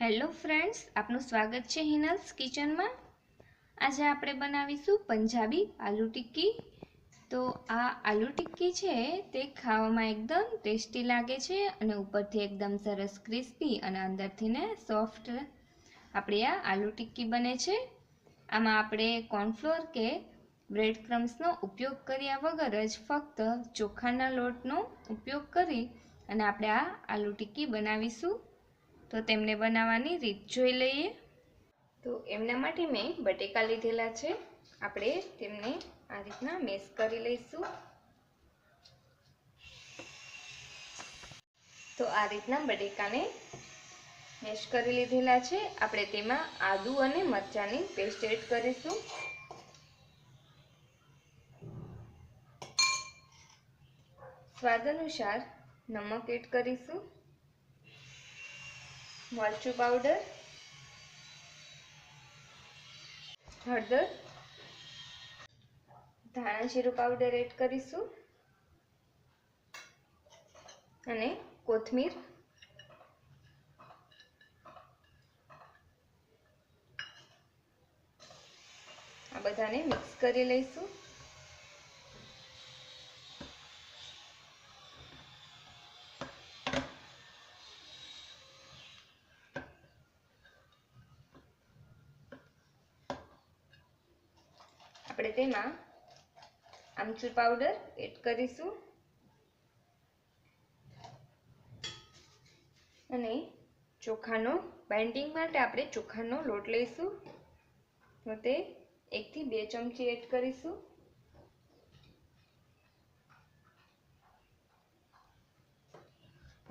Hello friends, આપનું સ્વાગત છે હિનલ્સ કિચનમાં। આજે આપણે બનાવીશું પંજાબી આલુ ટિક્કી। તો આ આલુ ટિક્કી છે તે ખાવામાં એકદમ ટેસ્ટી લાગે છે અને ઉપરથી એકદમ સરસ ક્રિસ્પી અને અંદરથી ને સોફ્ટ આપણી આ આલુ ટિક્કી બને છે। આમાં આપણે કોર્નફ્લોર કે બ્રેડ ક્રમ્સનો ઉપયોગ કર્યા વગર જ ફક્ત ચોખાના લોટનો ઉપયોગ કરી અને આપણે આ આલુ ટિક્કી બનાવીશું। તો તેમને બનાવવાની રીત જોઈ લઈએ। તો એમના માટે મેં બટેકા લીધેલા છે। આપણે તેમને આ રીતના મેશ કરી લઈશું। તો આ રીતના બટેકાને મેશ કરી લીધેલા છે। આપણે તેમાં આદુ અને મરચાંની પેસ્ટ એડ કરીશું। સ્વાદ અનુસાર નમક એડ કરીશું। મરચું પાવડર, હળદર, ધાણા જીરું પાવડર એડ કરીશું અને કોથમીર, આ બધાને મિક્સ કરી લઈશું। આપણે તેમાં આમચૂર પાવડર એડ કરીશું અને ચોખાનો બાઇન્ડિંગ માટે આપણે ચોખાનો લોટ લઈશું। તો તે 1 થી 2 ચમચી એડ કરીશું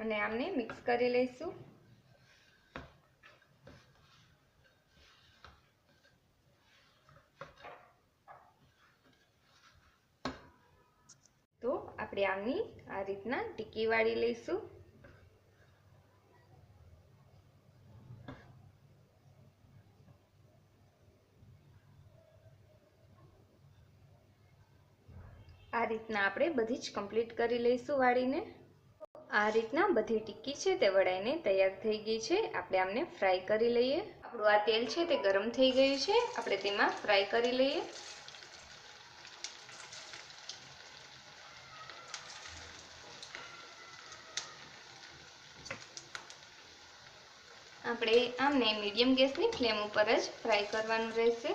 અને આમને મિક્સ કરી લઈશું। તો આપણે આમની આ રીતના ટિક્કી વાળી લઈશું। આ રીતના આપણે બધી જ કમ્પ્લીટ કરી લઈશું વાળીને। આ રીતના બધી ટિક્કી છે તે વળાઈને તૈયાર થઈ ગઈ છે। આપણે આમને ફ્રાય કરી લઈએ। આપણું આ તેલ છે તે ગરમ થઈ ગયું છે। આપણે તેમાં ફ્રાય કરી લઈએ। આપણે આમને મીડિયમ ગેસની ફ્લેમ ઉપર જ ફ્રાય કરવાનું રહેશે।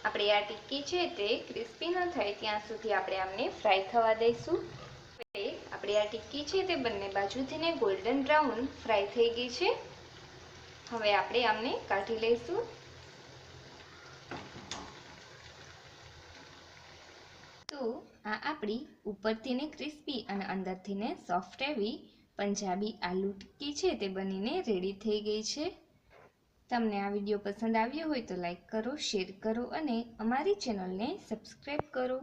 આપણી આ ટિક્કી છે તે ક્રિસ્પી ન થાય ત્યાં સુધી આપણે આમને ફ્રાય થવા દઈશું। આપણી આ ટિક્કી છે તે બંને બાજુથી ને ગોલ્ડન બ્રાઉન ફ્રાય થઈ ગઈ છે। હવે આપણે આમને કાઢી લઈશું। તો આ આપણી ઉપરથી ને ક્રિસ્પી અને અંદરથી ને સોફ્ટ એવી પંજાબી આલુ ટિક્કી છે તે બનીને રેડી થઈ ગઈ છે। તમને આ વિડીયો પસંદ આવ્યો હોય તો લાઈક કરો, શેર કરો અને અમારી ચેનલને સબસ્ક્રાઈબ કરો।